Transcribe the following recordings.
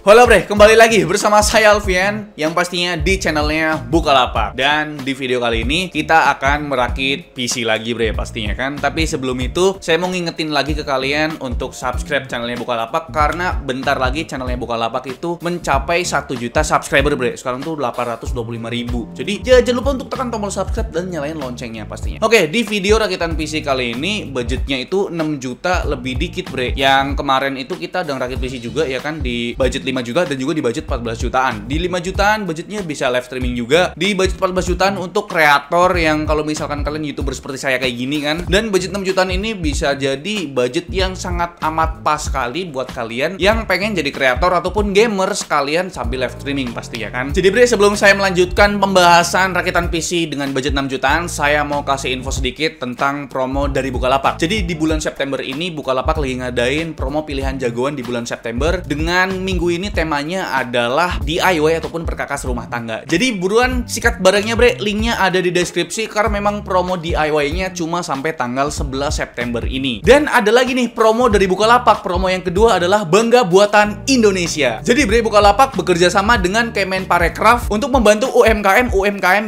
Halo bre, kembali lagi bersama saya Alfian yang pastinya di channelnya Bukalapak. Dan di video kali ini kita akan merakit PC lagi bre pastinya kan. Tapi sebelum itu saya mau ngingetin lagi ke kalian untuk subscribe channelnya Bukalapak, karena bentar lagi channelnya Bukalapak itu mencapai 1 juta subscriber bre. Sekarang tuh 825.000. Jadi jangan lupa untuk tekan tombol subscribe dan nyalain loncengnya pastinya. Oke, di video rakitan PC kali ini budgetnya itu 6 juta lebih dikit bre. Yang kemarin itu kita udah rakit PC juga ya kan, di budget 5 juta dan juga di budget 14 jutaan. Di 5 jutaan budgetnya bisa live streaming juga. Di budget 14 jutaan untuk kreator yang kalau misalkan kalian YouTuber seperti saya kayak gini kan. Dan budget 6 jutaan ini bisa jadi budget yang sangat amat pas sekali buat kalian yang pengen jadi kreator ataupun gamer sekalian sambil live streaming pasti ya kan. Jadi bre, sebelum saya melanjutkan pembahasan rakitan PC dengan budget 6 jutaan, saya mau kasih info sedikit tentang promo dari Bukalapak. Jadi di bulan September ini Bukalapak lagi ngadain promo pilihan jagoan di bulan September, dengan minggu ini temanya adalah DIY ataupun perkakas rumah tangga. Jadi buruan sikat barangnya bre, linknya ada di deskripsi karena memang promo DIY-nya cuma sampai tanggal 11 September ini. Dan ada lagi nih promo dari Bukalapak. Promo yang kedua adalah Bangga Buatan Indonesia. Jadi bre, Bukalapak bekerja sama dengan Kemenparekraf untuk membantu UMKM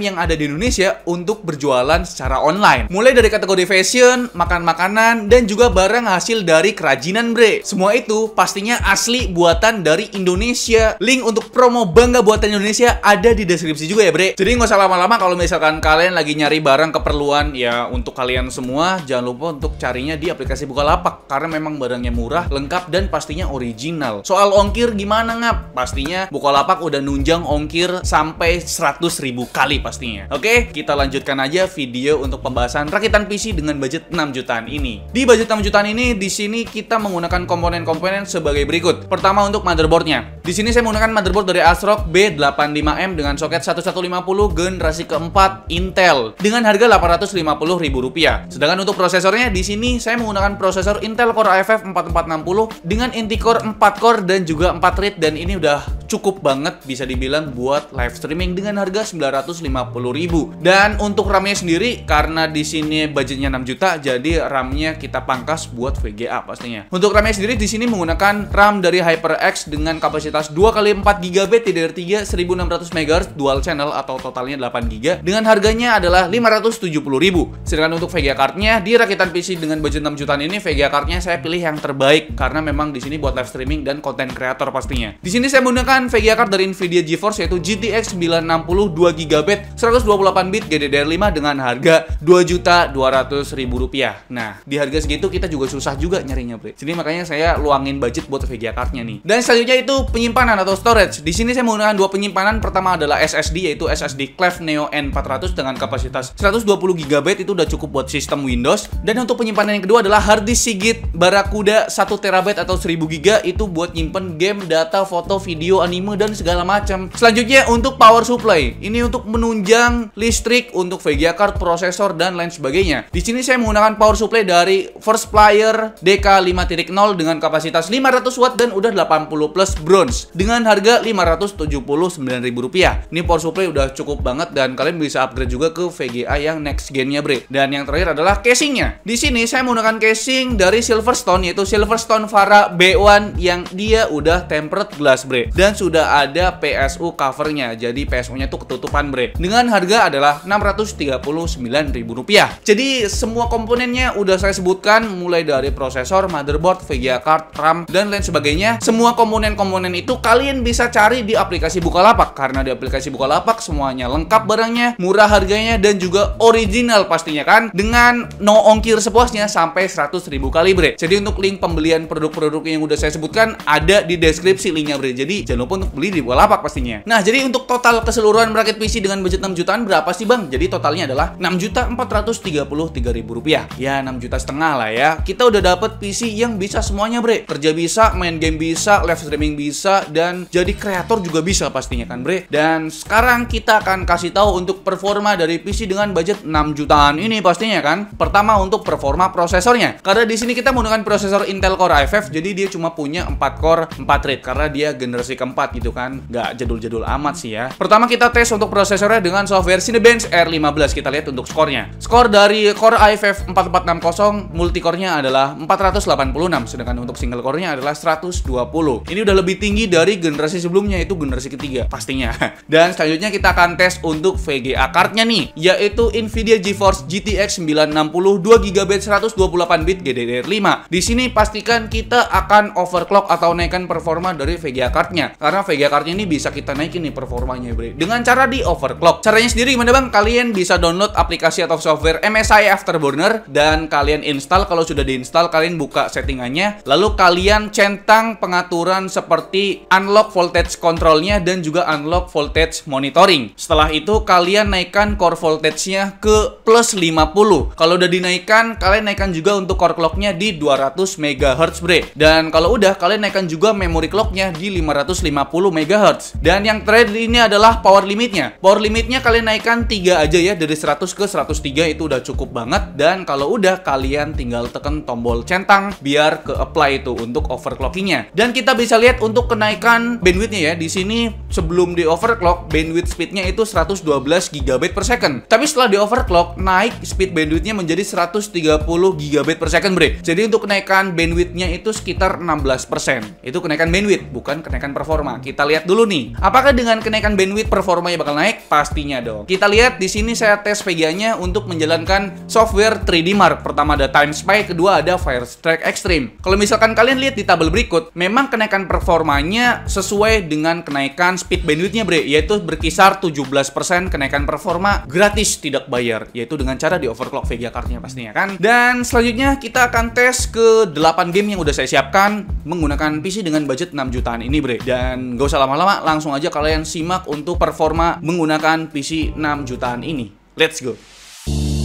yang ada di Indonesia untuk berjualan secara online. Mulai dari kategori fashion, makan-makanan, dan juga barang hasil dari kerajinan bre. Semua itu pastinya asli buatan dari Indonesia. Link untuk promo Bangga Buatan Indonesia ada di deskripsi juga ya bre. Jadi nggak usah lama-lama kalau misalkan kalian lagi nyari barang keperluan ya untuk kalian semua, jangan lupa untuk carinya di aplikasi Bukalapak karena memang barangnya murah, lengkap, dan pastinya original. Soal ongkir gimana ngap? Pastinya Bukalapak udah nunjang ongkir sampai 100.000 kali pastinya. Oke, kita lanjutkan aja video untuk pembahasan rakitan PC dengan budget 6 jutaan ini. Di budget 6 jutaan ini, di sini kita menggunakan komponen-komponen sebagai berikut. Pertama untuk motherboardnya. Di sini saya menggunakan motherboard dari ASRock B85M dengan soket 1150 generasi keempat Intel dengan harga Rp850.000. Sedangkan untuk prosesornya di sini saya menggunakan prosesor Intel Core i5 4460 dengan inti core 4 core dan juga 4 thread, dan ini udah cukup banget bisa dibilang buat live streaming dengan harga Rp950.000. Dan untuk RAM-nya sendiri karena di sini budgetnya 6 juta, jadi RAM-nya kita pangkas buat VGA pastinya. Untuk RAM-nya sendiri di sini menggunakan RAM dari HyperX dengan kapasitas 2x4GB DDR3 1600 MHz dual channel atau totalnya 8GB dengan harganya adalah Rp570.000. Sedangkan untuk VGA card-nya di rakitan PC dengan budget 6 jutaan ini, VGA card-nya saya pilih yang terbaik karena memang di sini buat live streaming dan konten kreator pastinya. Di sini saya menggunakan VGA card dari Nvidia GeForce yaitu GTX 960 2GB 128-bit GDDR5 dengan harga Rp2.200.000. Nah, di harga segitu kita juga susah juga nyarinya, bre. Jadi makanya saya luangin budget buat VGA card-nya nih. Dan selanjutnya itu penyimpanan atau storage. Di sini saya menggunakan dua penyimpanan. Pertama adalah SSD yaitu SSD Cleve Neo N400 dengan kapasitas 120GB, itu udah cukup buat sistem Windows. Dan untuk penyimpanan yang kedua adalah hard disk Seagate Barracuda 1TB atau 1000GB, itu buat nyimpen game, data, foto, video, anime, dan segala macam. Selanjutnya untuk power supply. Ini untuk menunjang listrik untuk VGA card, prosesor, dan lain sebagainya. Di sini saya menggunakan power supply dari First Flyer DK5.0 dengan kapasitas 500 watt dan udah 80 plus bronze dengan harga Rp579.000. Ini power supply udah cukup banget dan kalian bisa upgrade juga ke VGA yang next gen-nya bre. Dan yang terakhir adalah casingnya. Di sini saya menggunakan casing dari Silverstone yaitu Silverstone Vara B1 yang dia udah tempered glass bre dan sudah ada PSU covernya. Jadi PSU-nya tuh ketutupan bre. Dengan harga adalah Rp639.000. Jadi semua komponennya udah saya sebutkan, mulai dari prosesor, motherboard, VGA card, RAM, dan lain sebagainya. Semua komponen-komponen itu kalian bisa cari di aplikasi Bukalapak karena di aplikasi Bukalapak semuanya lengkap barangnya, murah harganya, dan juga original pastinya kan, dengan no ongkir sepuasnya sampai 100.000 kali bre. Jadi untuk link pembelian produk-produk yang udah saya sebutkan ada di deskripsi linknya bre. Jadi jangan lupa untuk beli di Bukalapak pastinya. Nah, jadi untuk total keseluruhan merakit PC dengan budget 6 jutaan berapa sih bang? Jadi totalnya adalah Rp6.433.000. Ya 6,5 juta lah ya. Kita udah dapet PC yang bisa semuanya bre. Kerja bisa, main game bisa, live streaming bisa, dan jadi kreator juga bisa pastinya kan bre. Dan sekarang kita akan kasih tahu untuk performa dari PC dengan budget 6 jutaan ini pastinya kan. Pertama untuk performa prosesornya. Karena di sini kita menggunakan prosesor Intel Core i5, jadi dia cuma punya 4 core 4 thread karena dia generasi keempat gitu kan. Nggak jadul-jadul amat sih ya. Pertama kita tes untuk prosesornya dengan software Cinebench R15. Kita lihat untuk skornya. Skor dari Core i5 4460 multicore-nya adalah 486, sedangkan untuk single core-nya adalah 120. Ini udah lebih tinggi tinggi dari generasi sebelumnya, itu generasi ketiga pastinya. Dan selanjutnya kita akan tes untuk VGA cardnya nih, yaitu Nvidia GeForce GTX 960 2GB 128-bit GDDR5. Di sini pastikan kita akan overclock atau naikkan performa dari VGA cardnya, karena VGA cardnya ini bisa kita naikin nih performanya, bre, dengan cara di overclock. Caranya sendiri gimana bang? Kalian bisa download aplikasi atau software MSI Afterburner dan kalian install. Kalau sudah diinstal, kalian buka settingannya, lalu kalian centang pengaturan seperti unlock voltage controlnya dan juga unlock voltage monitoring. Setelah itu kalian naikkan core voltage-nya ke plus 50. Kalau udah dinaikkan, kalian naikkan juga untuk core clock-nya di 200 MHz, bre. Dan kalau udah, kalian naikkan juga memory clock-nya di 550 MHz. Dan yang terakhir ini adalah power limitnya. Power limitnya kalian naikkan 3 aja ya, dari 100 ke 103, itu udah cukup banget. Dan kalau udah, kalian tinggal tekan tombol centang biar ke apply itu untuk overclocking-nya. Dan kita bisa lihat untuk kenaikan bandwidth-nya ya. Di sini sebelum di overclock, bandwidth speed-nya itu 112 GB per second. Tapi setelah di overclock, naik speed bandwidth-nya menjadi 130 GB per second, bre. Jadi untuk kenaikan bandwidth-nya itu sekitar 16%. Itu kenaikan bandwidth, bukan kenaikan performa. Kita lihat dulu nih, apakah dengan kenaikan bandwidth performanya bakal naik? Pastinya dong. Kita lihat di sini saya tes VGA-nya untuk menjalankan software 3D Mark. Pertama ada Time Spy, kedua ada Firestrike Extreme. Kalau misalkan kalian lihat di tabel berikut, memang kenaikan performanya sesuai dengan kenaikan speed bandwidth-nya, bre, yaitu berkisar 17% kenaikan performa gratis, tidak bayar, yaitu dengan cara di overclock VGA card-nya pastinya kan. Dan selanjutnya kita akan tes ke 8 game yang udah saya siapkan menggunakan PC dengan budget 6 jutaan ini, bre. Dan gak usah lama-lama, langsung aja kalian simak untuk performa menggunakan PC 6 jutaan ini. Let's go.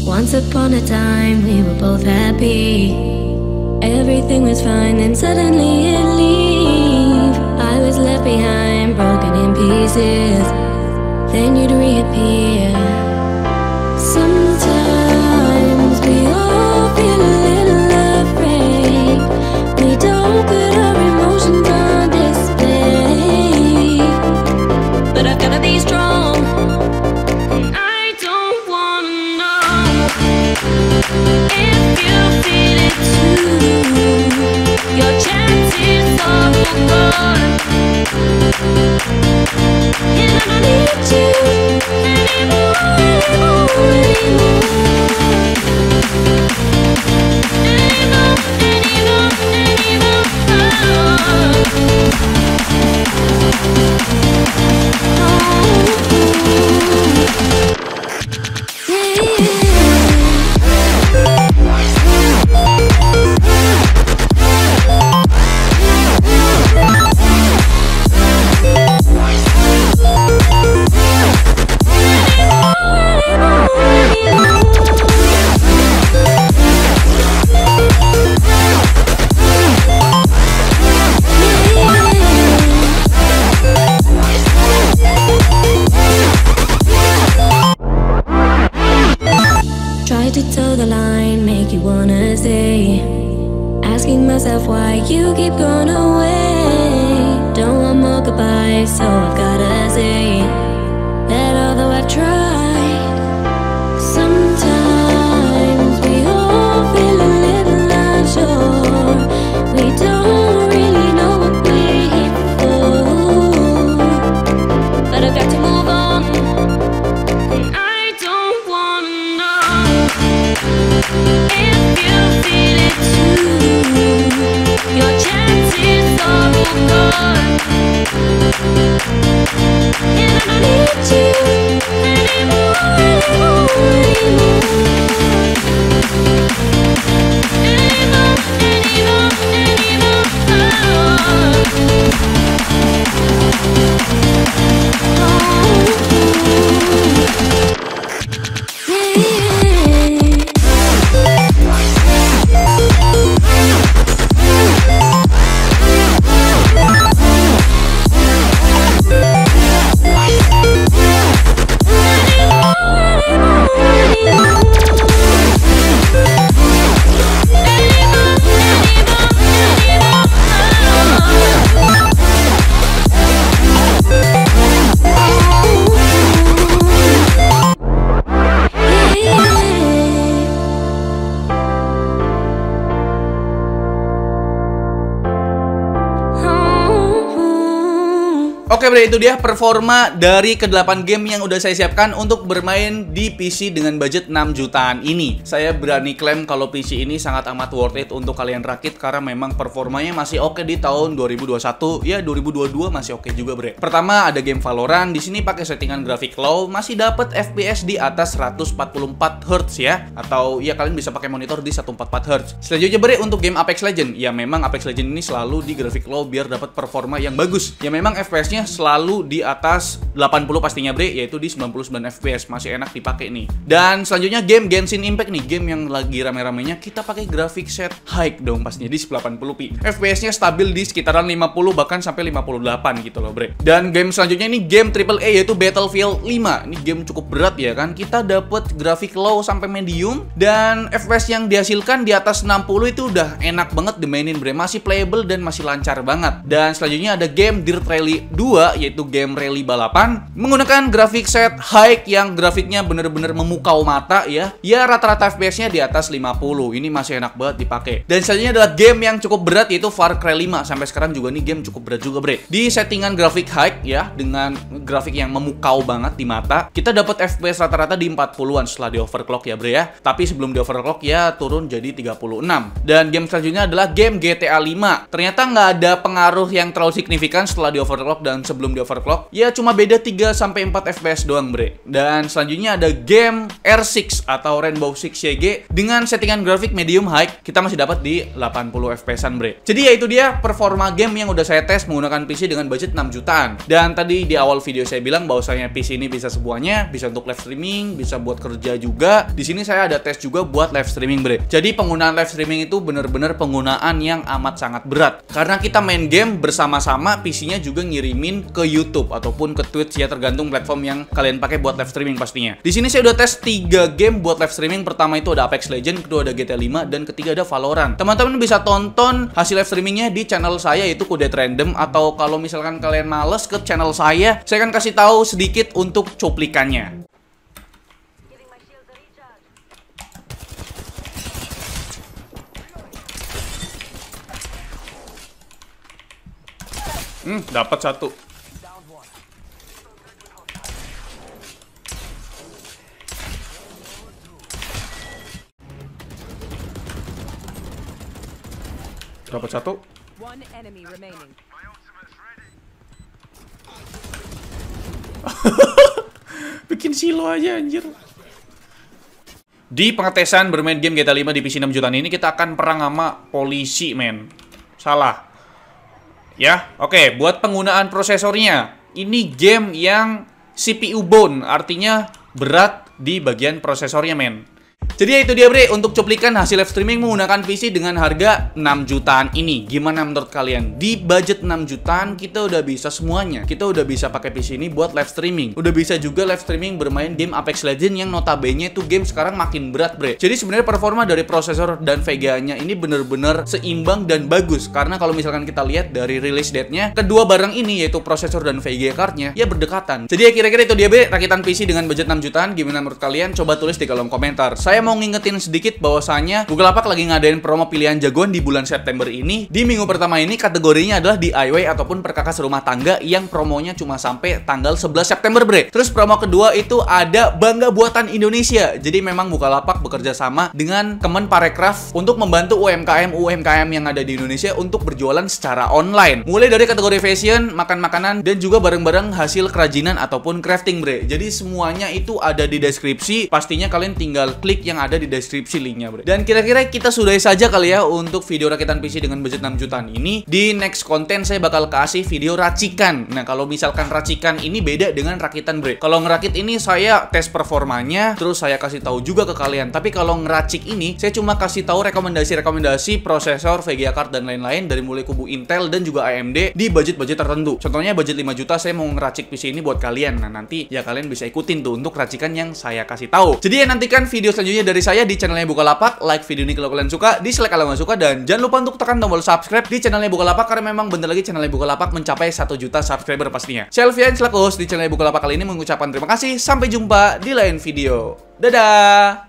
Once upon a time we were both happy. Everything was fine and suddenly it leave. I was left behind, broken in pieces. Then you'd reappear. Sometimes we all feel a little afraid. We don't put our emotions on display. But I've gotta be strong. And I don't wanna know if you feel it too. Your chances are gone. And I don't need you anymore. Oke bre, itu dia performa dari ke-8 game yang udah saya siapkan untuk bermain di PC dengan budget 6 jutaan ini. Saya berani klaim kalau PC ini sangat amat worth it untuk kalian rakit karena memang performanya masih oke di tahun 2021. Ya 2022 masih oke juga bre. Pertama ada game Valorant, di sini pakai settingan grafik low, masih dapat FPS di atas 144 Hz ya. Atau ya kalian bisa pakai monitor di 144 Hz. Selanjutnya bre, untuk game Apex Legends, ya memang Apex Legends ini selalu di grafik low biar dapat performa yang bagus. Ya memang FPS-nya selalu di atas 80 pastinya bre, yaitu di 99 FPS, masih enak dipakai nih. Dan selanjutnya game Genshin Impact nih, game yang lagi rame-ramenya, kita pakai grafik set high dong pastinya di 1080p. FPS-nya stabil di sekitaran 50 bahkan sampai 58 gitu loh bre. Dan game selanjutnya ini game AAA yaitu Battlefield 5. Ini game cukup berat ya kan. Kita dapat grafik low sampai medium dan FPS yang dihasilkan di atas 60 itu udah enak banget dimainin bre, masih playable dan masih lancar banget. Dan selanjutnya ada game Dirt Rally 2 yaitu game rally balapan menggunakan grafik set high yang grafiknya bener-bener memukau mata ya. Ya rata-rata FPS-nya di atas 50. Ini masih enak banget dipakai. Dan selanjutnya adalah game yang cukup berat yaitu Far Cry 5. Sampai sekarang juga nih game cukup berat juga bre. Di settingan grafik high ya dengan grafik yang memukau banget di mata. Kita dapat FPS rata-rata di 40-an setelah di overclock ya bre ya. Tapi sebelum di overclock ya turun jadi 36. Dan game selanjutnya adalah game GTA 5. Ternyata nggak ada pengaruh yang terlalu signifikan setelah di overclock dan sebelum di overclock, ya cuma beda 3-4 FPS doang bre. Dan selanjutnya ada game R6 atau Rainbow Six Siege dengan settingan grafik medium high, kita masih dapat di 80 FPS-an bre. Jadi ya itu dia performa game yang udah saya tes menggunakan PC dengan budget 6 jutaan. Dan tadi di awal video saya bilang bahwasanya PC ini bisa semuanya, bisa untuk live streaming, bisa buat kerja juga. Di sini saya ada tes juga buat live streaming bre. Jadi penggunaan live streaming itu bener-bener penggunaan yang amat sangat berat. Karena kita main game bersama-sama, PC-nya juga ngirimin ke YouTube ataupun ke Twitch ya, tergantung platform yang kalian pakai buat live streaming pastinya. Di sini saya udah tes 3 game buat live streaming. Pertama itu ada Apex Legends, kedua ada GTA 5, dan ketiga ada Valorant. Teman-teman bisa tonton hasil live streamingnya di channel saya yaitu Kudet Random, atau kalau misalkan kalian males ke channel saya akan kasih tahu sedikit untuk cuplikannya. Dapat satu. Dapat satu. Bikin silo aja anjir. Di pengetesan bermain game GTA 5 di PC 6 jutaan ini kita akan perang sama polisi men. Salah. Ya, oke, buat penggunaan prosesornya. Ini game yang CPU bone, artinya berat di bagian prosesornya men. Jadi ya itu dia bre, untuk cuplikan hasil live streaming menggunakan PC dengan harga 6 jutaan ini. Gimana menurut kalian? Di budget 6 jutaan kita udah bisa semuanya. Kita udah bisa pakai PC ini buat live streaming. Udah bisa juga live streaming bermain game Apex Legends yang notabene itu game sekarang makin berat bre. Jadi sebenarnya performa dari prosesor dan VGA-nya ini bener-bener seimbang dan bagus. Karena kalau misalkan kita lihat dari release date-nya, kedua barang ini yaitu prosesor dan VGA card-nya ya berdekatan. Jadi ya kira-kira itu dia bre, rakitan PC dengan budget 6 jutaan. Gimana menurut kalian? Coba tulis di kolom komentar. Saya mau ngingetin sedikit bahwasanya Bukalapak lagi ngadain promo pilihan jagoan di bulan September ini. Di minggu pertama ini kategorinya adalah DIY ataupun perkakas rumah tangga yang promonya cuma sampai tanggal 11 September bre. Terus promo kedua itu ada Bangga Buatan Indonesia. Jadi memang Bukalapak bekerja sama dengan Kemenparekraf untuk membantu UMKM yang ada di Indonesia untuk berjualan secara online. Mulai dari kategori fashion, makan-makanan, dan juga barang-barang hasil kerajinan ataupun crafting bre. Jadi semuanya itu ada di deskripsi. Pastinya kalian tinggal klik yang ada di deskripsi linknya bre. Dan kira-kira kita sudahi saja kali ya untuk video rakitan PC dengan budget 6 jutaan ini. Di next konten saya bakal kasih video racikan. Nah kalau misalkan racikan ini beda dengan rakitan bre. Kalau ngerakit ini saya tes performanya, terus saya kasih tahu juga ke kalian. Tapi kalau ngeracik ini saya cuma kasih tahu rekomendasi prosesor, VGA card, dan lain-lain dari mulai kubu Intel dan juga AMD di budget-budget tertentu. Contohnya budget 5 juta saya mau ngeracik PC ini buat kalian. Nah nanti ya kalian bisa ikutin tuh untuk racikan yang saya kasih tahu. Jadi ya nantikan video selanjutnya dari saya di channelnya Bukalapak. Like video ini kalau kalian suka, dislike kalau nggak suka, dan jangan lupa untuk tekan tombol subscribe di channelnya Bukalapak karena memang bentar lagi channelnya Bukalapak mencapai 1 juta subscriber pastinya. Saya Alfian selaku host di channelnya Bukalapak kali ini mengucapkan terima kasih. Sampai jumpa di lain video. Dadah.